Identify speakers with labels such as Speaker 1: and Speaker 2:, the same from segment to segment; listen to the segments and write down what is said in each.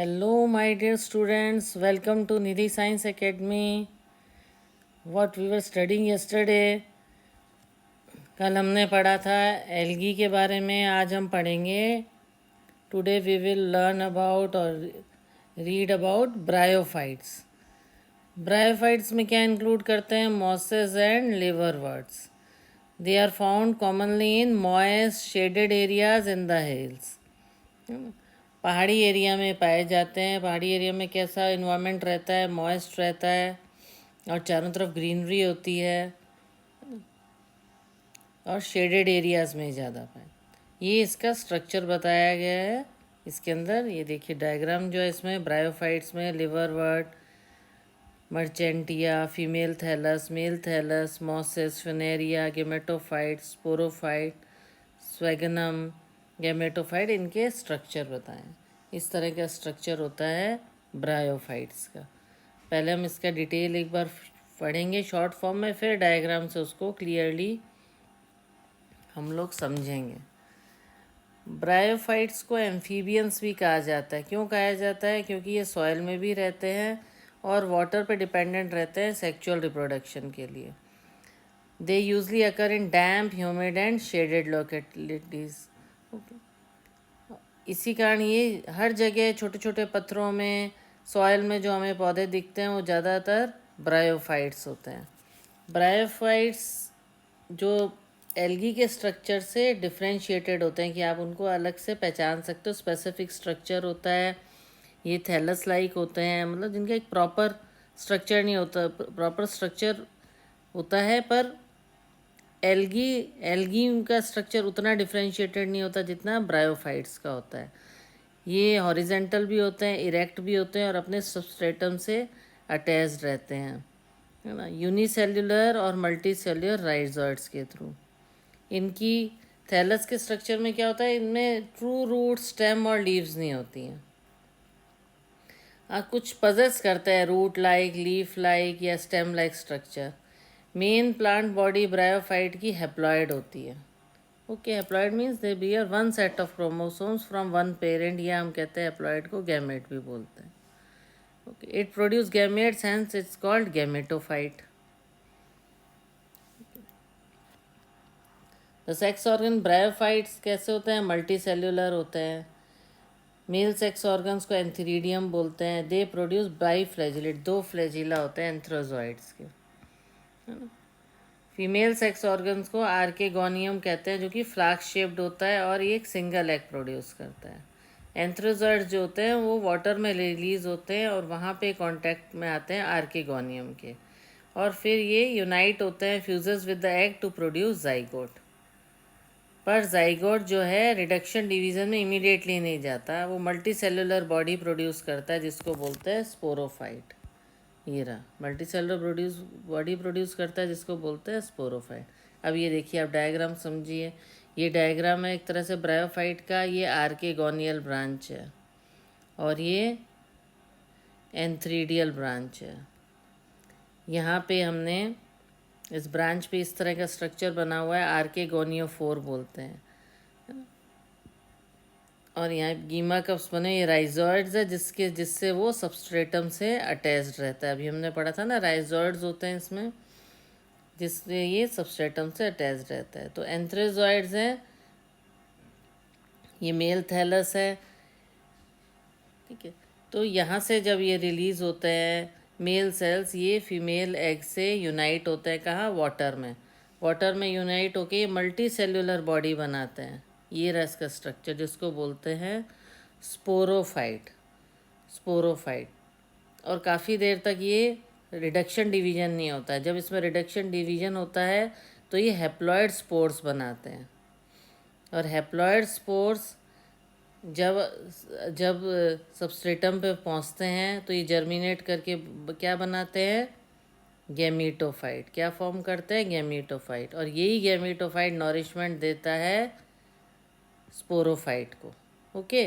Speaker 1: Hello, my dear students. Welcome to Nidhi Science Academy. What we were studying yesterday, कल हमने पढ़ा था algae के बारे में. आज हम पढ़ेंगे. Today we will learn about और रीड अबाउट ब्रायोफाइट्स. ब्रायोफाइट्स में क्या इंक्लूड करते हैं? Mosses and liverworts. They are found commonly in moist shaded areas in the hills. पहाड़ी एरिया में पाए जाते हैं. पहाड़ी एरिया में कैसा इन्वायरमेंट रहता है? मॉइस्ट रहता है और चारों तरफ ग्रीनरी होती है और शेडेड एरियाज़ में ज़्यादा पाए. ये इसका स्ट्रक्चर बताया गया है इसके अंदर. ये देखिए डायग्राम जो है इसमें ब्रायोफाइट्स में liverwort, marchantia, female thallus, male thallus, mosses, funaria, gametophyte, sporophyte, sphagnum, gametophyte, इनके स्ट्रक्चर बताएं. इस तरह का स्ट्रक्चर होता है ब्रायोफाइट्स का. पहले हम इसका डिटेल एक बार पढ़ेंगे शॉर्ट फॉर्म में, फिर डायग्राम से उसको क्लियरली हम लोग समझेंगे. ब्रायोफाइट्स को एम्फीबियंस भी कहा जाता है. क्यों कहा जाता है? क्योंकि ये सॉइल में भी रहते हैं और वाटर पे डिपेंडेंट रहते हैं सेक्सुअल रिप्रोडक्शन के लिए. They usually occur in damp, humid and shaded localities. इसी कारण ये हर जगह छोटे छोटे पत्थरों में, सॉइल में जो हमें पौधे दिखते हैं वो ज़्यादातर ब्रायोफाइट्स होते हैं. ब्रायोफाइट्स जो एल्गी के स्ट्रक्चर से डिफ्रेंशिएटेड होते हैं कि आप उनको अलग से पहचान सकते हो. स्पेसिफिक स्ट्रक्चर होता है. ये थैलस लाइक होते हैं, मतलब जिनका एक प्रॉपर स्ट्रक्चर नहीं होता. प्रॉपर स्ट्रक्चर होता है पर एल्गी का स्ट्रक्चर उतना डिफ्रेंशिएटेड नहीं होता जितना ब्रायोफाइट्स का होता है. ये हॉरिजेंटल भी होते हैं, इरेक्ट भी होते हैं और अपने सबस्ट्रेटम से अटैच्ड रहते हैं, है ना, यूनिसेल्युलर और मल्टी सेल्युलर राइजोइड्स के थ्रू. इनकी थैलस के स्ट्रक्चर में क्या होता है? इनमें ट्रू रूट, स्टेम और लीव्स नहीं होती हैं. कुछ पजेस करता है रूट लाइक, लीफ लाइक या stem like structure. Main plant body bryophyte की हैप्लॉइड होती है. Okay, haploid means they beer one set of chromosomes from one parent, या हम कहते हैं हैप्लॉइड को गैमेट भी बोलते हैं. Okay, it produce gametes, hence it's called gametophyte. The sex organ bryophytes कैसे होते हैं? मल्टी सेल्यूलर होते हैं. मेल सेक्स ऑर्गन्स को एंथीरिडियम बोलते हैं. दे प्रोड्यूस बाई फ्लैजिलेट, दो फ्लैजिला होते हैं एंथ्रोजॉइड्स के. फीमेल सेक्स ऑर्गन्स को आर्केगोनियम कहते हैं, जो कि फ्लास्क शेप्ड होता है और ये एक सिंगल एग प्रोड्यूस करता है. एंथ्रोजॉइड्स जो होते हैं वो वाटर में रिलीज होते हैं और वहाँ पे कांटेक्ट में आते हैं आर्केगोनियम के, और फिर ये यूनाइट होते हैं, fuses with the egg to produce zygote. पर जाइगोट जो है रिडक्शन डिवीज़न में इमीडिएटली नहीं जाता, वो मल्टी सेलुलर बॉडी प्रोड्यूस करता है जिसको बोलते हैं स्पोरोफाइट. ये रहा मल्टी सेलुलर बॉडी प्रोड्यूस करता है जिसको बोलते हैं स्पोरोफाइट. अब ये देखिए, आप डायग्राम समझिए. ये डायग्राम है एक तरह से ब्रायोफाइट का. ये आर्केगोनियल ब्रांच है और ये एंथ्रीडियल ब्रांच है. यहाँ पे हमने इस ब्रांच पे इस तरह का स्ट्रक्चर बना हुआ है, आर्केगोनियोफोर बोलते हैं. और यहाँ गीमा कप्स बने, ये राइजॉइड्स है जिससे वो सबस्ट्रेटम से अटैच्ड रहता है. अभी हमने पढ़ा था ना, राइजॉइड्स होते हैं इसमें जिससे ये सबस्ट्रेटम से अटैच्ड रहता है. तो एंथ्रोजॉइड्स हैं, ये मेल थैलस है, ठीक है. तो यहाँ से जब ये रिलीज़ होते हैं मेल सेल्स, ये फीमेल एग से यूनाइट होते हैं. कहाँ? वाटर में. वाटर में यूनाइट होके ये मल्टी सेल्यूलर बॉडी बनाते हैं. ये रहा इसका स्ट्रक्चर जिसको बोलते हैं स्पोरोफाइट. स्पोरोफाइट. और काफ़ी देर तक ये रिडक्शन डिवीजन नहीं होता है. जब इसमें रिडक्शन डिवीजन होता है तो ये हैप्लॉइड स्पोर्स बनाते हैं. और हैप्लॉइड स्पोर्स जब जब सबस्ट्रेटम पे पहुंचते हैं तो ये जर्मिनेट करके क्या बनाते हैं? गैमीटोफाइट. क्या फॉर्म करते हैं? गैमीटोफाइट. और यही गैमीटोफाइट नॉरिशमेंट देता है स्पोरोफाइट को. ओके,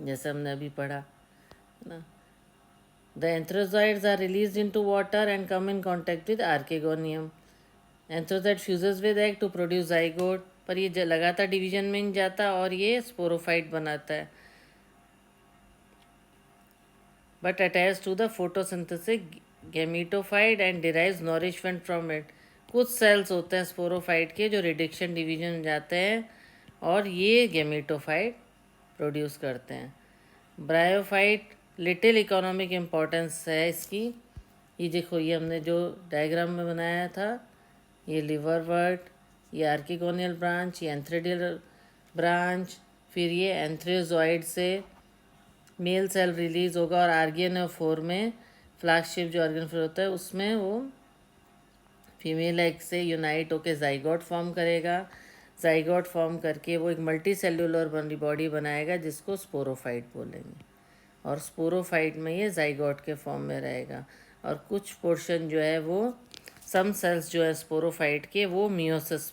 Speaker 1: जैसे हमने अभी पढ़ा ना. The antherozoids are released into water and come in contact with archegonium. Antherozoid fuses with egg to produce zygote. पर ये लगातार डिवीजन में नहीं जाता और ये स्पोरोफाइट बनाता है. but attached to the photosynthetic gametophyte and derives nourishment from it. कुछ सेल्स होते हैं स्पोरोफाइट के जो रिडक्शन डिवीजन में जाते हैं और ये गेमेटोफाइट प्रोड्यूस करते हैं. ब्रायोफाइट लिटिल इकोनॉमिक इम्पोर्टेंस है इसकी. ये देखो, ये हमने जो डायग्राम में बनाया था, ये लिवरवर्ट, ये आर्किगोनियल ब्रांच, ये एंथ्रेडियल ब्रांच, फिर ये एंथ्रियोजॉइड से मेल सेल रिलीज होगा और आर्गेनोफोर में फ्लैगशिप जो ऑर्गेनोफोर होता है उसमें वो फीमेल एग से यूनाइट होकर जाइगोट फॉर्म करेगा. जाइगोट फॉर्म करके वो एक मल्टी सेल्यूलर बॉडी बनाएगा जिसको स्पोरोफाइट बोलेंगे. और स्पोरोफाइट में ये जाइगोट के फॉर्म में रहेगा. और कुछ पोर्शन जो है वो सम सेल्स जो है स्पोरोफाइट के वो मियोसिस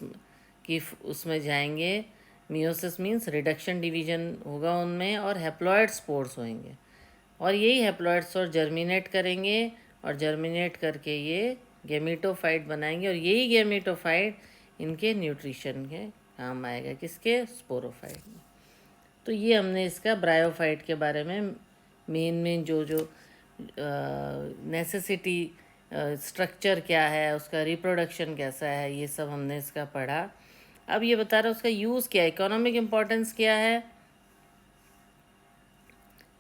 Speaker 1: की उसमें जाएंगे. मियोसिस मीन्स रिडक्शन डिवीजन होगा उनमें और हैप्लॉइड स्पोर्स होंगे. और यही हैप्लॉइड्स और जर्मिनेट करेंगे और जर्मिनेट करके ये गेमेटोफाइट बनाएंगे. और यही गेमेटोफाइट इनके न्यूट्रिशन के काम आएगा. किसके? स्पोरोफाइट में. तो ये हमने इसका ब्रायोफाइट के बारे में मेन जो नेसेसिटी स्ट्रक्चर क्या है, उसका रिप्रोडक्शन कैसा है, ये सब हमने इसका पढ़ा. अब ये बता रहा है उसका यूज़ क्या है, इकोनॉमिक इम्पोर्टेंस क्या है.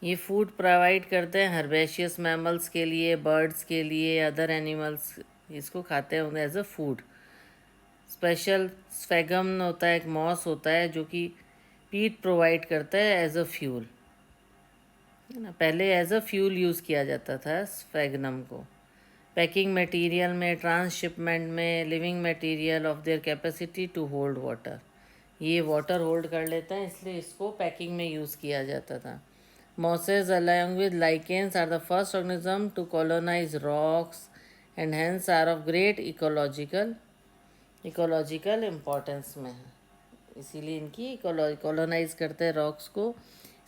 Speaker 1: ये फूड प्रोवाइड करते हैं हर्बेशियस मैमल्स के लिए, बर्ड्स के लिए, अदर एनिमल्स इसको खाते हैं एज अ फूड. स्पेशल स्फेगम होता है, एक मॉस होता है जो कि पीट प्रोवाइड करता है एज अ फ्यूल, है ना. पहले एज अ फ्यूल यूज़ किया जाता था स्फेगनम को. पैकिंग मटेरियल में, ट्रांसशिपमेंट में, living material of their capacity to hold water. ये वाटर होल्ड कर लेता है इसलिए इसको पैकिंग में यूज़ किया जाता था. Mosses along with lichens are the first organism to colonize rocks and hence are of great ecological importance में है. इसीलिए इनकी कॉलोनाइज करते हैं रॉक्स को,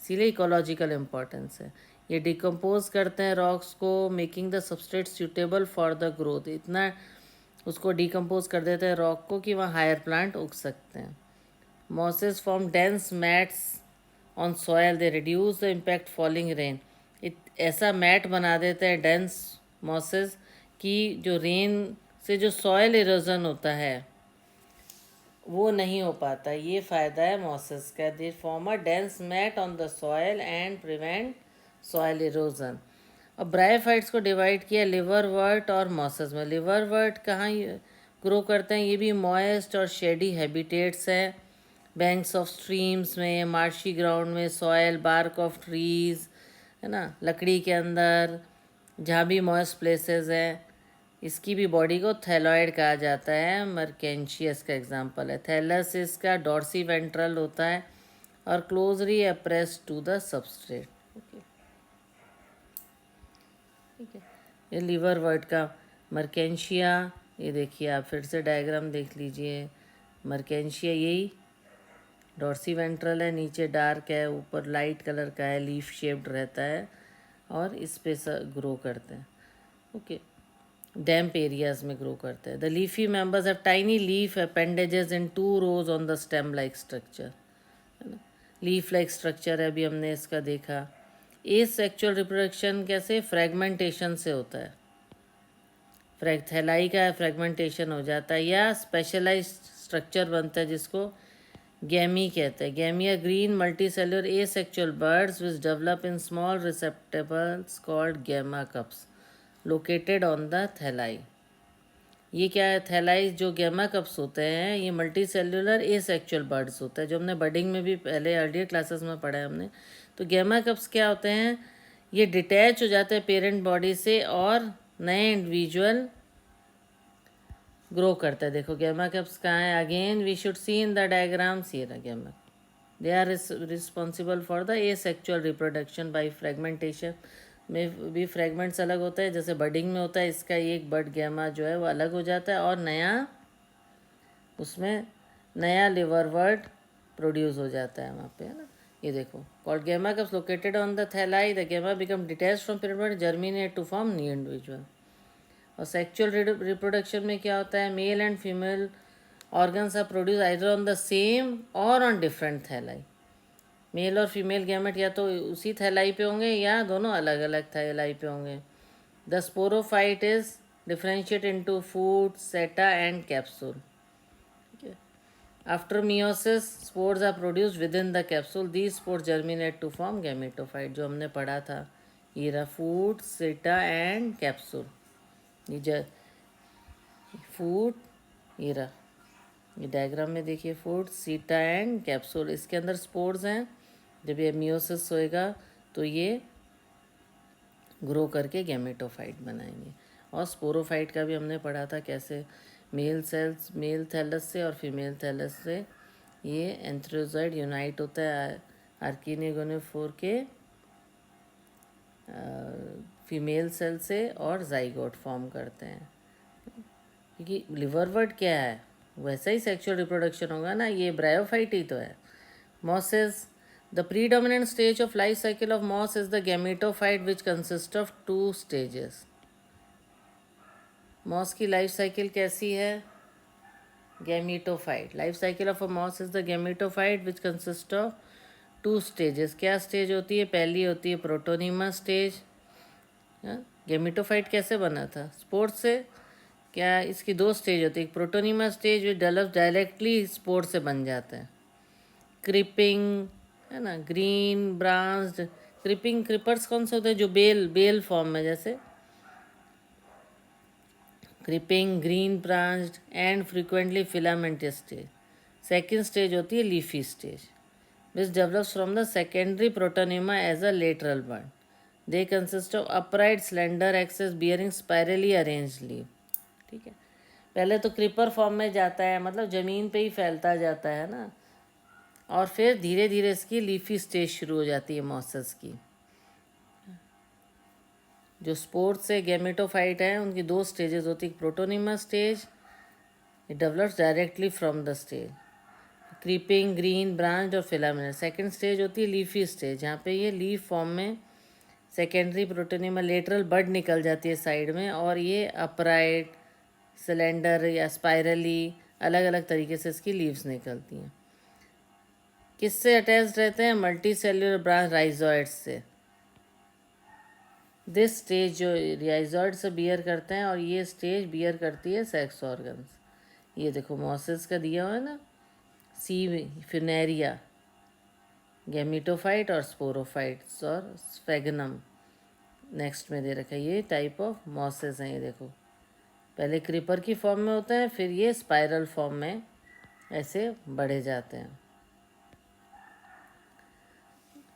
Speaker 1: इसीलिए इकोलॉजिकल इम्पोर्टेंस है. ये डिकम्पोज करते हैं रॉक्स को, making the substrate suitable for the growth. इतना उसको डिकम्पोज कर देते हैं रॉक को कि वहाँ हायर प्लांट उग सकते हैं. Mosses form dense mats on soil, they reduce the impact falling rain. ऐसा मैट बना देते हैं डेंस मॉसेस कि जो रेन से जो सॉयल इरोजन होता है वो नहीं हो पाता. ये फ़ायदा है मॉसेस का. They form a dense mat on the soil and prevent soil erosion. अब ब्रायोफाइट्स को डिवाइड किया लिवरवर्ट और मॉसेस में. लिवरवर्ट कहाँ ग्रो करते हैं? ये भी मॉइस्ट और शेडी हैबिटेट्स हैं. बैंक्स ऑफ स्ट्रीम्स में, मार्शी ग्राउंड में, सॉयल, बार्क ऑफ ट्रीज़, है ना, लकड़ी के अंदर, जहाँ भी मॉइस्ट प्लेसेस हैं. इसकी भी बॉडी को थैलॉइड कहा जाता है. मर्केंशियस का एग्जांपल है. थैलस इसका डॉर्सी वेंट्रल होता है और closely appressed to the substrate. ठीक है. ये लिवर वर्ड का मर्केंशिया, ये देखिए आप फिर से डायग्राम देख लीजिए. मर्केंशिया यही डॉर्सी वेंट्रल है, नीचे डार्क है, ऊपर लाइट कलर का है, लीफ शेप्ड रहता है और इस पे ग्रो करते हैं. ओके. डैम्प एरियाज में ग्रो करते हैं. The leafy members have tiny leaf appendages in 2 rows on the stem like structure, है ना. लीफ लाइक स्ट्रक्चर है, अभी हमने इसका देखा. एसेक्सुअल रिप्रोडक्शन कैसे? फ्रेगमेंटेशन से होता है. थैलाई का फ्रेगमेंटेशन हो जाता है या स्पेशलाइज स्ट्रक्चर बनता है जिसको गैमी कहते हैं. Gemmae are green multicellular asexual birds which develop in small receptacles called gemma cups located on the thalli. ये क्या है? थैलाई जो गैमा कप्स होते हैं ये मल्टी सेल्यूलर एसेक्सुअल बर्ड्स होता है, जो हमने बर्डिंग में भी पहले अर्लियर क्लासेस में पढ़ा है हमने. तो गैमा कप्स क्या होते हैं? ये डिटैच हो जाते हैं पेरेंट बॉडी से और नए इंडिविजुअल ग्रो करता है. देखो गैमा कप्स कहाँ है? Again we should see in the diagrams. ये gemma, they are responsible for the asexual reproduction by fragmentation. में भी फ्रेगमेंट्स अलग होता है, जैसे बर्डिंग में होता है. इसका एक बर्ड गैमा जो है वो अलग हो जाता है और नया उसमें नया लिवर वर्ड प्रोड्यूस हो जाता है वहाँ पे, है ना. ये देखो called gemma cups located on the thalli. The gemma become detached from parent, germinate to form new individual. और सेक्चुअल रिप्रोडक्शन में क्या होता है? Male and female organs are produce either on the same or on different thalli. Male और female gamete या तो उसी थैलाई पे होंगे या दोनों अलग अलग थैलाई पे होंगे। The sporophyte is differentiate into food, seta and capsule. After meiosis spores are produced within the capsule, these spores germinate to form gametophyte. जो हमने पढ़ा था ये रहा, फूड, सेटा एंड कैप्सूल। ये फूड, ये रहा, ये डायग्राम में देखिए, फूड, सीटा एंड कैप्सूल, इसके अंदर स्पोर्स हैं। जब ये मियोसिस होएगा तो ये ग्रो करके गैमेटोफाइट बनाएंगे। और स्पोरोफाइट का भी हमने पढ़ा था कैसे मेल सेल्स, मेल थैलस से और फीमेल थैलस से ये एंथ्रोजॉइड यूनाइट होता है आर्किनोगोनियोफोर के फीमेल सेल से और जाइगोट फॉर्म करते हैं। क्योंकि लिवरवर्ट क्या है, वैसा ही सेक्सुअल रिप्रोडक्शन होगा ना, ये ब्रायोफाइट ही तो है। Mosses, the predominant stage of life cycle of moss is the gametophyte which consist of 2 stages. Moss की लाइफ साइकिल कैसी है, gametophyte. Life cycle of a moss is the gametophyte which consist of 2 stages. क्या stage होती है, पहली होती है protonema stage. Gametophyte कैसे बना था, स्पोर्स से। क्या इसकी 2 स्टेज होती है, protonema stage which develop directly spores से बन जाता है। क्रिपिंग है ना, ग्रीन ब्रांच्ड। क्रिपिंग, क्रिपर्स कौन से होते हैं, जो बेल बेल फॉर्म में, जैसे creeping, green branched and frequently filamentous stage. Second stage होती है leafy stage which develops from the secondary protonema as a lateral bud. They consist of upright slender axes bearing spirally arrange leave. ठीक है, पहले तो creeper form में जाता है, मतलब ज़मीन पे ही फैलता जाता है ना, और फिर धीरे धीरे इसकी लीफी स्टेज शुरू हो जाती है मॉसेस की। जो स्पोर्स से गैमेटोफाइट है उनकी 2 स्टेजेस होती है, protonema stage, it develops directly from the stage, creeping, green branch और फिलामेंट। सेकेंड स्टेज होती है लीफी स्टेज, जहाँ पे ये लीफ फॉर्म में सेकेंडरी प्रोटोनिमा लेटरल बड निकल जाती है साइड में, और ये अपराइट, सिलेंडर या स्पाइरली अलग अलग तरीके से इसकी लीव्स निकलती हैं। किससे अटैच्ड रहते हैं, मल्टी सेल्यूलर ब्रांच राइजोइड्स से। दिस स्टेज जो राइजोइड से बियर करते हैं, और ये स्टेज बियर करती है सेक्स ऑर्गन्स। ये देखो मॉसेस का दिया हुआ है ना, सी फिनेरिया, गैमेटोफाइट और स्पोरोफाइट्स और स्फेगनम नेक्स्ट में दे रखा है। ये टाइप ऑफ मॉसेस हैं, ये देखो पहले क्रीपर की फॉर्म में होते हैं, फिर ये स्पाइरल फॉर्म में ऐसे बढ़े जाते हैं।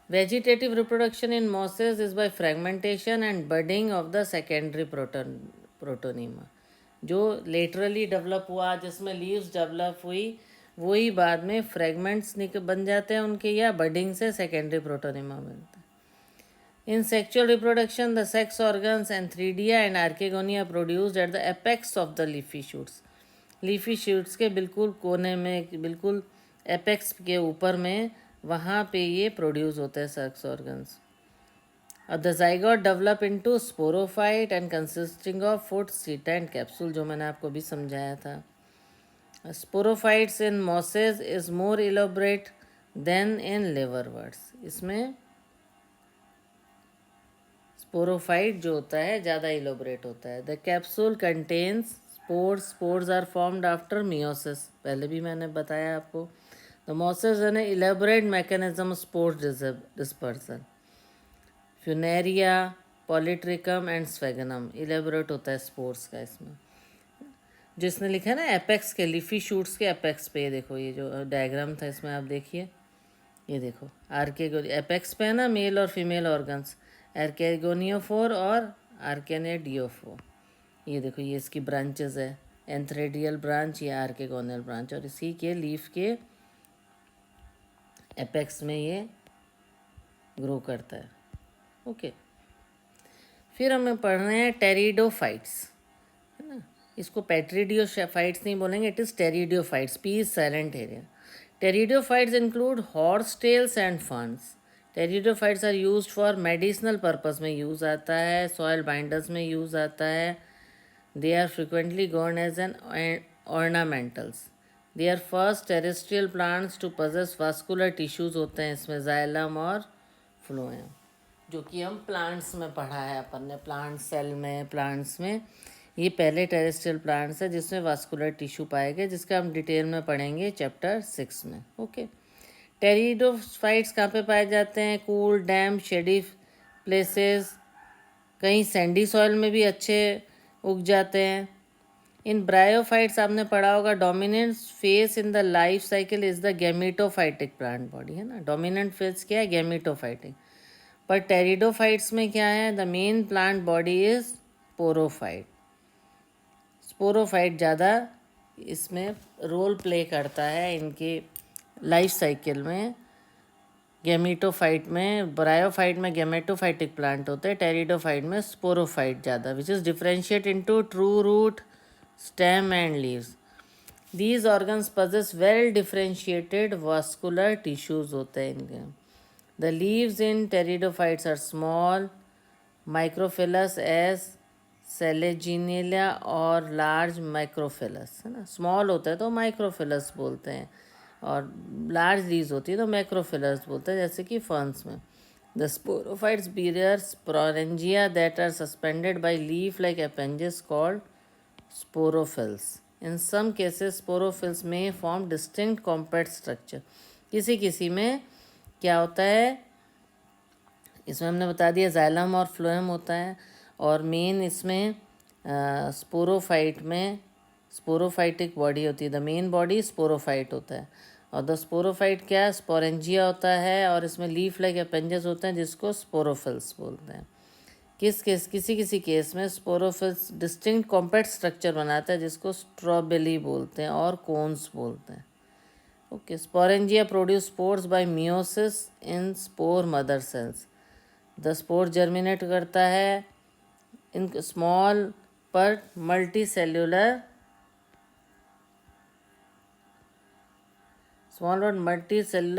Speaker 1: Vegetative reproduction in mosses is by fragmentation and budding of the secondary protonema. जो लेटरली डेवलप हुआ, जिसमें लीव्स डेवलप हुई, वही बाद में फ्रेगमेंट्स बन जाते हैं उनके, या बडिंग से सेकेंडरी प्रोटोनीमा बनता है। In sexual reproduction the sex organs antheridia and archegonia produced at the apex of the leafy shoots. Leafy shoots के बिल्कुल कोने में, बिल्कुल एपेक्स के ऊपर में, वहाँ पे ये प्रोड्यूस होते हैं sex organs. The zygote develop into sporophyte and consisting of foot, seta and capsule, जो मैंने आपको भी समझाया था। Sporophytes in mosses is more elaborate than in liverworts. इसमें स्पोरोफाइट जो होता है ज़्यादा इलोबरेट होता है। The capsule contains spores, spores are formed after meiosis, पहले भी मैंने बताया आपको। The mosses an elaborate mechanism spores dispersion. Funaria, polytrichum and sphagnum, elaborate होता है स्पोर्स का। इसमें जिसने लिखा है ना एपेक्स के, लीफी शूट्स के एपेक्स पे, ये देखो ये जो डायग्राम था इसमें आप देखिए, ये देखो आर्के एपेक्स पे है ना मेल और फीमेल ऑर्गन्स, आर्केगोनियोफोर और आर्केनेडियोफोर। ये देखो ये इसकी ब्रांचेस है, एंथ्रेडियल ब्रांच या आर्केगोनियल ब्रांच, और इसी के लीफ के एपेक्स में ये ग्रो करता है। ओके, फिर हमें पढ़ना है टेरिडोफाइट्स, है ना। इसको पेट्रिडियोफाइट्स नहीं बोलेंगे, it is pteridophytes, P is silent area. Pteridophytes include horse tails and ferns. Pteridophytes are used for medicinal purpose में यूज़ आता है, सॉयल बाइंडर्स में यूज़ आता है। They are frequently grown as an ornamentals. They are first terrestrial plants to possess vascular tissues होते हैं इसमें, xylem और फ्लोएम, जो कि हम प्लांट्स में पढ़ा है अपन ने, प्लांट सेल में, प्लांट्स में। ये पहले टेरेस्ट्रियल प्लांट्स है जिसमें वास्कुलर टिश्यू पाए गए, जिसका हम डिटेल में पढ़ेंगे चैप्टर 6 में। ओके, टेरिडोफाइट्स कहाँ पे पाए जाते हैं? कूल, डैम, शेडी प्लेसेस, कहीं सैंडी सॉइल में भी अच्छे उग जाते हैं। इन ब्रायोफाइट्स आपने पढ़ा होगा, dominant face in the life cycle is the gametophytic plant body, है ना। डोमिनेंट फेस क्या है? गैमेटोफाइटिक। पर टेरिडोफाइट्स में क्या है? The main plant body is sporophyte. Sporophyte ज़्यादा इसमें रोल प्ले करता है इनके लाइफ साइकिल में। गैमेटोफाइट में, ब्रायोफाइट में गैमेटोफाइटिक प्लांट होते हैं, टेरिडोफाइट में स्पोरोफाइट ज़्यादा, which is differentiate into true root, stem and leaves. These organs possess well differentiated vascular tissues होते हैं इनके। The leaves in pteridophytes are small, microphylls as selaginella, और लार्ज माइक्रोफिलस, है ना। स्मॉल होता है तो माइक्रोफिलस बोलते हैं, और लार्ज लीव्स होती है तो मैक्रोफिलस बोलते हैं, जैसे कि फर्न्स में। The sporophytes bear sporangia that are suspended by leaf-like appendages called sporophyls. In some cases, sporophyls may form distinct compact structure. किसी किसी में क्या होता है, इसमें हमने बता दिया जाइलम और फ्लोएम होता है, और मेन इसमें स्पोरोफाइट में स्पोरोफाइटिक बॉडी होती है। द मेन बॉडी स्पोरोफाइट होता है, और द स्पोरोफाइट क्या है? स्पोरेंजिया होता है, और इसमें लीफ लाइक अपेंजेस होते हैं जिसको स्पोरोफिल्स बोलते हैं। किसी किसी केस में स्पोरोफिल्स डिस्टिंक्ट कॉम्पैक्ट स्ट्रक्चर बनाता है जिसको स्ट्रॉबेली बोलते हैं और कोन्स बोलते हैं। Okay, sporangia produce spores by meiosis in spore mother cells. The spore germinate करता है इन स्मॉल पर multicellular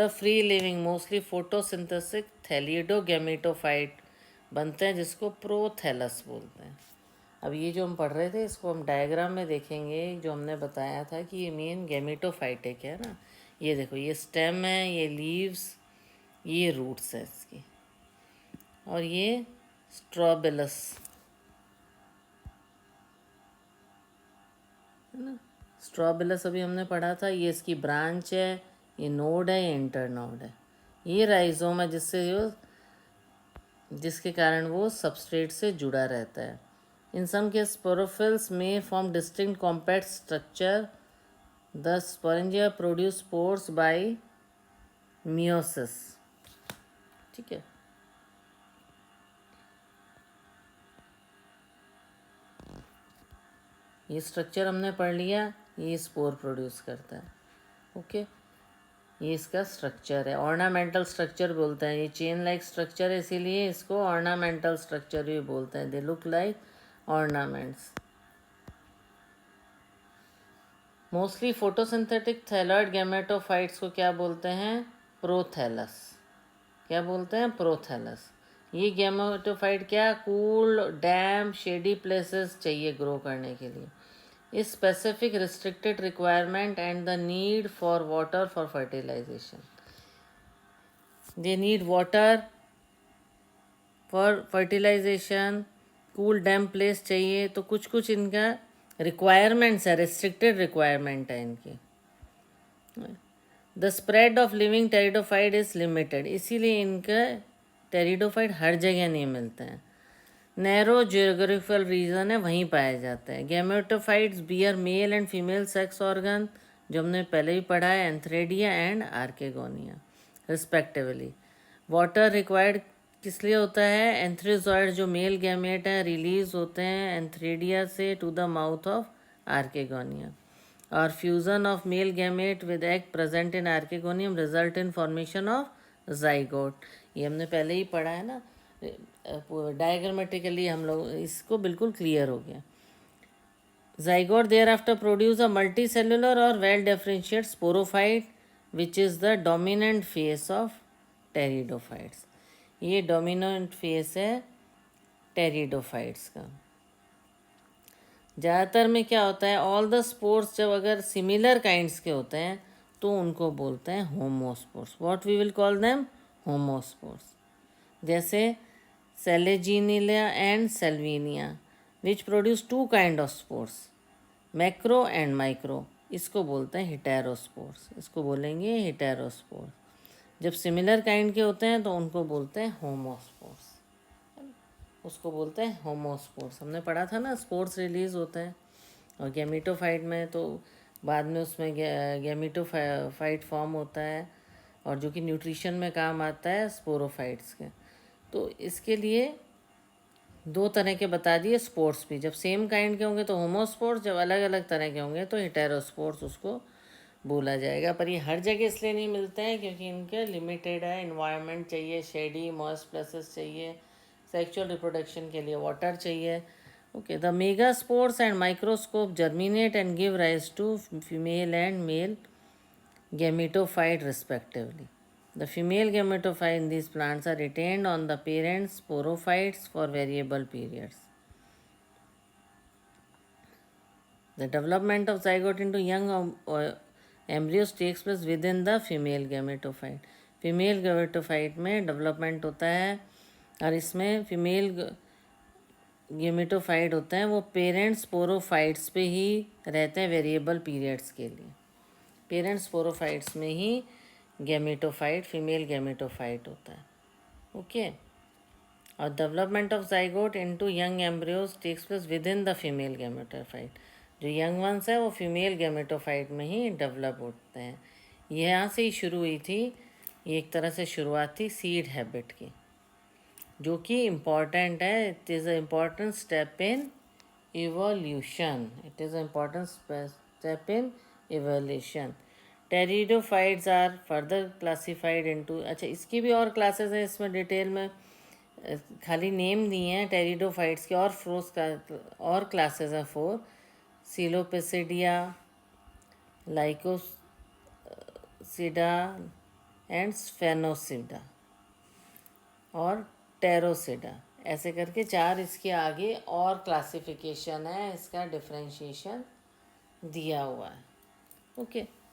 Speaker 1: free living mostly photosynthesis thalloid gametophyte बनते हैं, जिसको प्रोथैलस बोलते हैं। अब ये जो हम पढ़ रहे थे इसको हम डायग्राम में देखेंगे, जो हमने बताया था कि ये मेन गैमेटोफाइटिक है ना। ये देखो, ये स्टेम है, ये लीव्स, ये रूट्स है इसकी, और ये स्ट्रॉबेलस है ना। स्ट्रॉबेलस अभी हमने पढ़ा था, ये इसकी ब्रांच है, ये नोड है, ये इंटरनोड है, ये राइजोम है जिसके कारण वो सबस्ट्रेट से जुड़ा रहता है। इन सम के स्पोरोफिल्स में form distinct compact structure. The sporangia produce spores by meiosis. ठीक है, ये स्ट्रक्चर हमने पढ़ लिया, ये स्पोर प्रोड्यूस करता है। ओके, ये इसका स्ट्रक्चर है, ऑर्नामेंटल स्ट्रक्चर बोलते हैं। ये चेन लाइक स्ट्रक्चर है, इसीलिए इसको ऑर्नामेंटल स्ट्रक्चर भी बोलते हैं। They look like ornaments. Mostly photosynthetic thalloid gametophytes को क्या बोलते हैं? प्रोथैलस। क्या बोलते हैं? प्रोथैलस। ये गैमेटोफाइट क्या? कूल, डैम, शेडी प्लेसेस चाहिए ग्रो करने के लिए। इस specific restricted requirement and the need for water for fertilization. They need water for fertilization, cool damp place चाहिए, तो कुछ कुछ इनका रिक्वायरमेंट्स है, रिस्ट्रिक्टेड रिक्वायरमेंट है इनकी। The spread of living pteridophyte is limited, इसीलिए इनका टेरिडोफाइट हर जगह नहीं मिलते हैं। नैरो जियोग्राफिकल रीजन है, वहीं पाया जाता है। Gametophytes bear male and female sex organ, जो हमने पहले भी पढ़ा है, antheridia and archegonia respectively. Water required किस लिए होता है? एंथ्रेजॉइड जो मेल गैमेट हैं रिलीज होते हैं एंथ्रेडिया से to the mouth of archegonia, और fusion of male gamete with egg present in archegonium result in formation of zygote. ये हमने पहले ही पढ़ा है ना, डायग्रामेटिकली हम लोग इसको बिल्कुल क्लियर हो गया। Zygote thereafter produce a multicellular और well differentiate sporophyte which is the dominant phase of pteridophytes. ये डोमिनेंट फेस है टेरिडोफाइट्स का। ज़्यादातर में क्या होता है, ऑल द स्पोर्ट्स जब अगर सिमिलर काइंड्स के होते हैं तो उनको बोलते हैं homospores. What we will call them? Homospores. जैसे selaginella and salvinia which produce two kind of spores, macro and micro. इसको बोलते हैं हिटेरोस्पोर्स. इसको बोलेंगे हिटेरोस्पोर्स. जब सिमिलर काइंड के होते हैं तो उनको बोलते हैं होमोस्पोर्स. उसको बोलते हैं होमोस्पोर्स. हमने पढ़ा था ना, स्पोर्स रिलीज होते हैं. और गैमीटोफाइट में तो बाद में उसमें गैमीटोफाइट फॉर्म होता है, और जो कि न्यूट्रिशन में काम आता है स्पोरोफाइट्स के. तो इसके लिए दो तरह के बता दिए स्पोर्ट्स भी. जब सेम काइंड के होंगे तो होमोस्पोर्ट्स, जब अलग अलग तरह के होंगे तो हेटेरोस्पोर्ट्स उसको बोला जाएगा. पर ये हर जगह इसलिए नहीं मिलते हैं क्योंकि इनके लिमिटेड है. इन्वायरमेंट चाहिए, शेडी मॉइस्ट प्लेसेस चाहिए, सेक्सुअल रिप्रोडक्शन के लिए वाटर चाहिए. Okay. The megaspores and microspores germinate and give rise to female and male gametophyte respectively. The female gametophyte in these plants are retained on the parent sporophytes for variable periods. The development of zygote into young embryos takes place within the female gametophyte. Female gametophyte में development होता है, और इसमें female gametophyte होता है वो parent sporophytes पे ही रहते हैं वेरिएबल पीरियड्स के लिए. पेरेंट स्पोरोफाइट्स में ही गैमेटोफाइट, फीमेल गैमेटोफाइट होता है. ओके. और development of zygote into young embryos takes place within the female gametophyte. जो यंग वंस है वो फीमेल गैमेटोफाइट में ही डेवलप होते हैं. यहाँ से ही शुरू हुई थी, ये एक तरह से शुरुआत थी सीड हैबिट की, जो कि इम्पॉर्टेंट है. It is a important step in evolution. It is an important step in evolution. Pteridophytes are further classified into. अच्छा, इसकी भी और क्लासेस हैं, इसमें डिटेल में खाली नेम दिए हैं टेरिडोफाइट्स के. और फ्रोस का और क्लासेस हैं 4. सिलोपेसिडिया, लाइकोसिडा एंड स्फेनोसिडा और टेरोसिडा. ऐसे करके 4 इसके आगे और क्लासिफिकेशन है, इसका डिफ्रेंशिएशन दिया हुआ है. ओके.